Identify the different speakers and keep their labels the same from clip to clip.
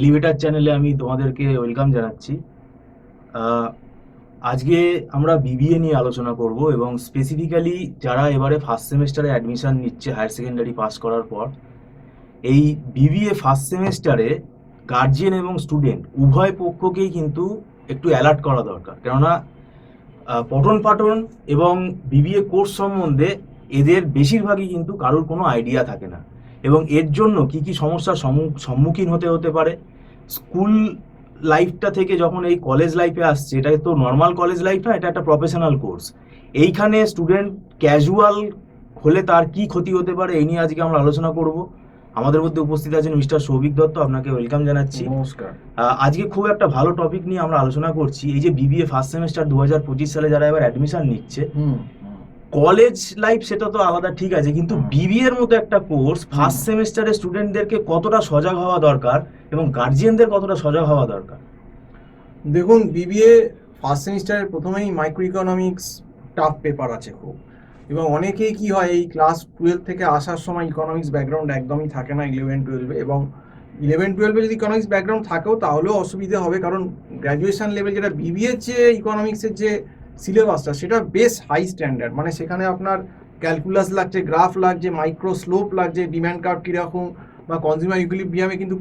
Speaker 1: Elevator চ্যানেলে আমি তোমাদেরকে ওয়েলকাম জানাচ্ছি। আহ, আজকে আমরা বিবিএ নিয়ে আলোচনা করব এবং স্পেসিফিক্যালি যারা এবারে ফার্স্ট সেমেস্টারে অ্যাডমিশন নিচ্ছে হায়ার সেকেন্ডারি পাস করার পর, এই বিবিএ ফার্স্ট সেমেস্টারে গার্জিয়ান এবং স্টুডেন্ট উভয় পক্ষকেই কিন্তু একটু অ্যালার্ট করা দরকার। কেননা পঠন পাঠন এবং বিবিএ কোর্স সম্বন্ধে এদের বেশিরভাগই কিন্তু কারোর কোনো আইডিয়া থাকে না, এবং এর জন্য কি কি সমস্যার সম্মুখীন হতে হতে পারে। স্কুল লাইফটা থেকে যখন এই কলেজ লাইফে আসছে, এটা তো নর্মাল কলেজ লাইফ না, এটা একটা প্রফেশনাল কোর্স। এইখানে স্টুডেন্ট ক্যাজুয়াল হলে তার কি ক্ষতি হতে পারে, এই নিয়ে আজকে আমরা আলোচনা করব। আমাদের মধ্যে উপস্থিত আছেন মিস্টার সৌভিক দত্ত, আপনাকে ওয়েলকাম জানাচ্ছি।
Speaker 2: নমস্কার।
Speaker 1: আজকে খুব একটা ভালো টপিক নিয়ে আমরা আলোচনা করছি। এই যে বিবিএ ফার্স্ট সেমেস্টার 2025 সালে যারা এবার অ্যাডমিশন নিচ্ছে, কলেজ লাইফ সেটা তো আলাদা, ঠিক আছে, কিন্তু বিবিএ এর মতো একটা কোর্স ফার্স্ট সেমেস্টারে স্টুডেন্টদেরকে কতটা সজাগ হওয়া দরকার এবং গার্জিয়ানদের কতটা সজাগ হওয়া দরকার?
Speaker 2: দেখুন, বিবিএ ফার্স্ট সেমিস্টারের প্রথমেই মাইক্রো ইকোনমিক্স টাফ পেপার আছে খুব, এবং অনেকেই কি হয় এই ক্লাস 12 থেকে আসার সময় ইকোনমিক্স ব্যাকগ্রাউন্ড একদমই থাকে না 11-12-এ, এবং 11-12-এ যদি ইকোনমিক্স ব্যাকগ্রাউন্ড থাকেও তাহলেও অসুবিধে হবে, কারণ গ্র্যাজুয়েশন লেভেল যেটা বিবিএর যে ইকোনমিক্সের যে সিলেবাসটা সেটা বেশ হাই স্ট্যান্ডার্ড। মানে সেখানে আপনার ক্যালকুলাস লাগছে, গ্রাফ লাগছে, মাইক্রো স্লোপ লাগছে, ডিম্যান্ড কার্ভ কীরকম, বা কনজিউমার ইকুইলিব্রিয়ামে কিন্তু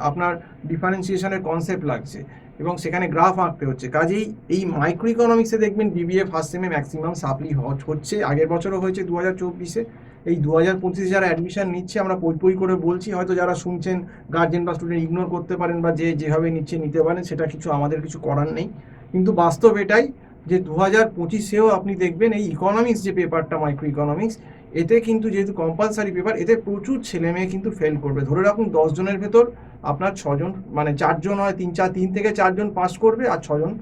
Speaker 2: আপনার ডিফারেন্সিয়েশনের কনসেপ্ট লাগছে, এবং সেখানে গ্রাফ আঁকতে হচ্ছে। কাজেই এই মাইক্রো ইকোনমিক্সে দেখবেন বিবিএ ফার্স্ট সেমে ম্যাক্সিমাম সাপ্লি হচ্ছে, আগের বছরও হয়েছে 2024-এ। এই 2025-এ যারা অ্যাডমিশন নিচ্ছে, আমরা পই করে বলছি, হয়তো যারা শুনছেন গার্জেন বা স্টুডেন্ট ইগনোর করতে পারেন, বা যেভাবে নিতে পারেন, সেটা আমাদের কিছু করার নেই। কিন্তু বাস্তব এটাই যে 2025-এও আপনি দেখবেন এই ইকোনমিক্স যে পেপারটা মাইক্রো ইকোনমিক্স, এতে কিন্তু যেহেতু কম্পালসারি পেপার, এতে প্রচুর ছেলে মেয়ে কিন্তু ফেল করবে। ধরে রাখুন 10 জনের ভেতর আপনার 6 জন, মানে 4 জন হয়, 3 থেকে 4 জন পাস করবে, আর 6 জন,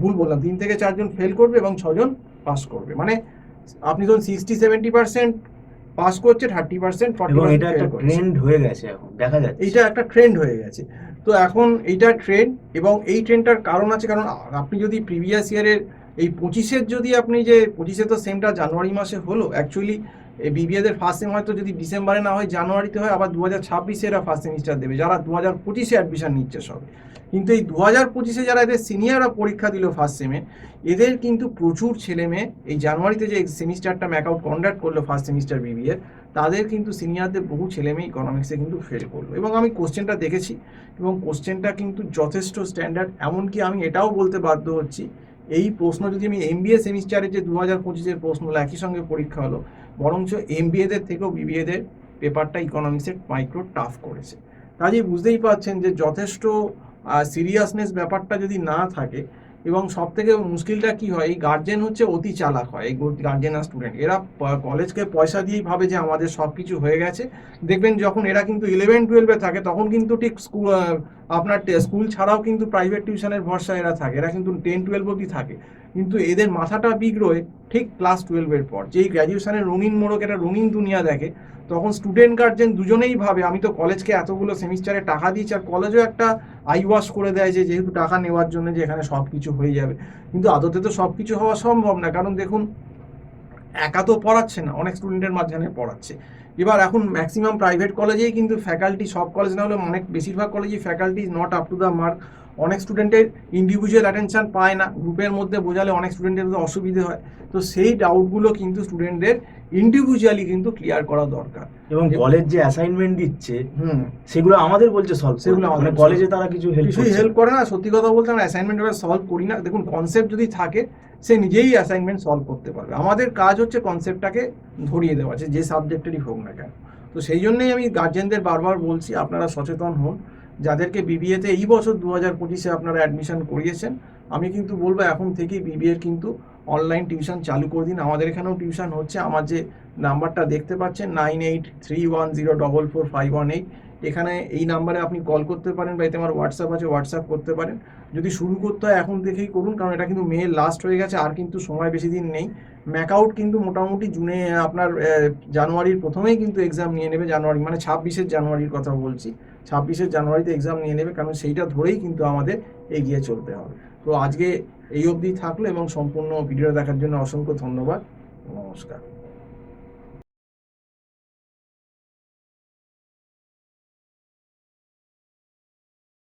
Speaker 2: ভুল বললাম, 3 থেকে 4 জন ফেল করবে এবং 6 জন পাস করবে। মানে আপনি ধরুন 60-70% পাস করছে, 30% 40%
Speaker 1: এটা একটা ট্রেন্ড হয়ে গেছে, এখন দেখা যাচ্ছে
Speaker 2: এইটা একটা ট্রেন্ড হয়ে গেছে। তো এখন এইটা ট্রেন্ড, এবং এই ট্রেন্ডটার কারণ আছে, কারণ আপনি যদি প্রিভিয়াস ইয়ারের এই 25-এর যদি আপনি যে 25-এ তো সেমটা জানুয়ারি মাসে হলো, অ্যাকচুয়ালি এই বিবিএদের ফার্স্ট সেম হয়তো যদি ডিসেম্বরে না হয় জানুয়ারিতে হয়, আবার 2026-এ এরা ফার্স্ট সেমিস্টার দেবে, যারা 2025-এ অ্যাডমিশন নিচ্ছে সব। কিন্তু এই 2025-এ যারা এদের সিনিয়ররা পরীক্ষা দিল ফার্স্ট সেমে, এদের কিন্তু প্রচুর ছেলে মেয়ে এই জানুয়ারিতে যে সেমিস্টারটা ম্যাকআউট কন্ডাক্ট করলো ফার্স্ট সেমিস্টার বিবিএর, তাদের কিন্তু সিনিয়রদের বহু ছেলে মেয়ে ইকোনমিক্সে কিন্তু ফেল করলো। এবং আমি কোশ্চেনটা দেখেছি, এবং কোশ্চেনটা কিন্তু যথেষ্ট স্ট্যান্ডার্ড। এমনকি আমি এটাও বলতে বাধ্য হচ্ছি, এই প্রশ্ন যদি আমি এমবিএ সেমিস্টারে যে 2025-এর প্রশ্নগুলো একই সঙ্গে পরীক্ষা হলো, বরঞ্চ এমবিএদের থেকেও বিবিএদের পেপারটা ইকোনমিক্সের মাইক্রো টাফ করেছে। কাজেই বুঝতেই পারছেন যে যথেষ্ট সিরিয়াসনেস ব্যাপারটা যদি না থাকে, এবং সব থেকে মুশকিলটা কি হয়, এই গার্জেন হচ্ছে অতি চালাক হয়, এই গার্জেন আর স্টুডেন্ট, এরা কলেজকে পয়সা দিয়েই ভাবে যে আমাদের সব কিছু হয়ে গেছে। দেখবেন যখন এরা কিন্তু 11-12-এ থাকে, তখন কিন্তু ঠিক আপনার স্কুল ছাড়াও কিন্তু প্রাইভেট টিউশনের ভরসা এরা থাকে, এরা কিন্তু 10-12 অবধি থাকে, কিন্তু এদের মাথাটা বিগড়োয় ঠিক ক্লাস 12-এর পর। যেই গ্র্যাজুয়েশনের রঙিন মোড়ক, একটা রঙিন দুনিয়া দেখে, তখন স্টুডেন্ট গার্জেন দুজনেই ভাবে আমি তো কলেজকে এতগুলো সেমিস্টারে টাকা দিচ্ছি, আর কলেজও একটা আই ওয়াশ করে দেয় যে যেহেতু টাকা নেওয়ার জন্য যে এখানে সব কিছু হয়ে যাবে। কিন্তু আদতে তো সব কিছু হওয়া সম্ভব না, কারণ দেখুন একা তো পড়াচ্ছে না, অনেক স্টুডেন্টের মাঝখানে পড়াচ্ছে। এবার এখন ম্যাক্সিমাম প্রাইভেট কলেজেই কিন্তু ফ্যাকাল্টি, সব কলেজ না হলে অনেক বেশিরভাগ কলেজেই faculty not up to the mark. অনেক স্টুডেন্টের ইন্ডিভিজুয়াল অ্যাটেনশন পায় না, গ্রুপের মধ্যে বোঝালে অনেক স্টুডেন্টের অসুবিধে হয়। তো সেই ডাউটগুলো কিন্তু স্টুডেন্টদের ইন্ডিভিজুয়ালি কিন্তু ক্লিয়ার করা দরকার।
Speaker 1: এবং কলেজ যে অ্যাসাইনমেন্ট দিচ্ছে সেগুলো আমাদের বলছে সলভ, সেগুলো আমাদের কলেজে তারা কিছুই
Speaker 2: হেল্প করে না। সত্যি কথা বলতে আমরা অ্যাসাইনমেন্ট সলভ করি না। দেখুন, কনসেপ্ট যদি থাকে সে নিজেই অ্যাসাইনমেন্ট সলভ করতে পারবে, আমাদের কাজ হচ্ছে কনসেপ্টটাকে ধরিয়ে দেওয়া, যে সাবজেক্টেরই হোক না কেন। তো সেই জন্যই আমি গার্জেনদের বারবার বলছি, আপনারা সচেতন হন। যাদেরকে বিবিএতে এই বছর 2025-এ আপনারা অ্যাডমিশন করিয়েছেন, আমি কিন্তু বলবো এখন থেকেই বিবিএর কিন্তু অনলাইন টিউশন চালু করে দিন। আমাদের এখানেও টিউশন হচ্ছে, আমার যে নাম্বারটা দেখতে পাচ্ছেন 9831044518, এখানে এই নাম্বারে আপনি কল করতে পারেন, বা এতে আমার হোয়াটসঅ্যাপ আছে, হোয়াটসঅ্যাপ করতে পারেন। যদি শুরু করতে হয় এখন থেকেই করুন, কারণ এটা কিন্তু মেয়ের লাস্ট হয়ে গেছে, আর কিন্তু সময় বেশি দিন নেই। ম্যাকআউট কিন্তু মোটামুটি জুনে, আপনার জানুয়ারির প্রথমেই কিন্তু এক্সাম নিয়ে নেবে, জানুয়ারি মানে 26 জানুয়ারির কথা বলছি, 26 জানুয়ারিতে এক্সাম নিয়ে নেবে, কারণ সেইটা ধরেই কিন্তু আমাদের এগিয়ে চলতে হবে। তো আজকে এই অবধি থাকলো, এবং সম্পূর্ণ ভিডিও দেখার জন্য অসংখ্য ধন্যবাদ। নমস্কার।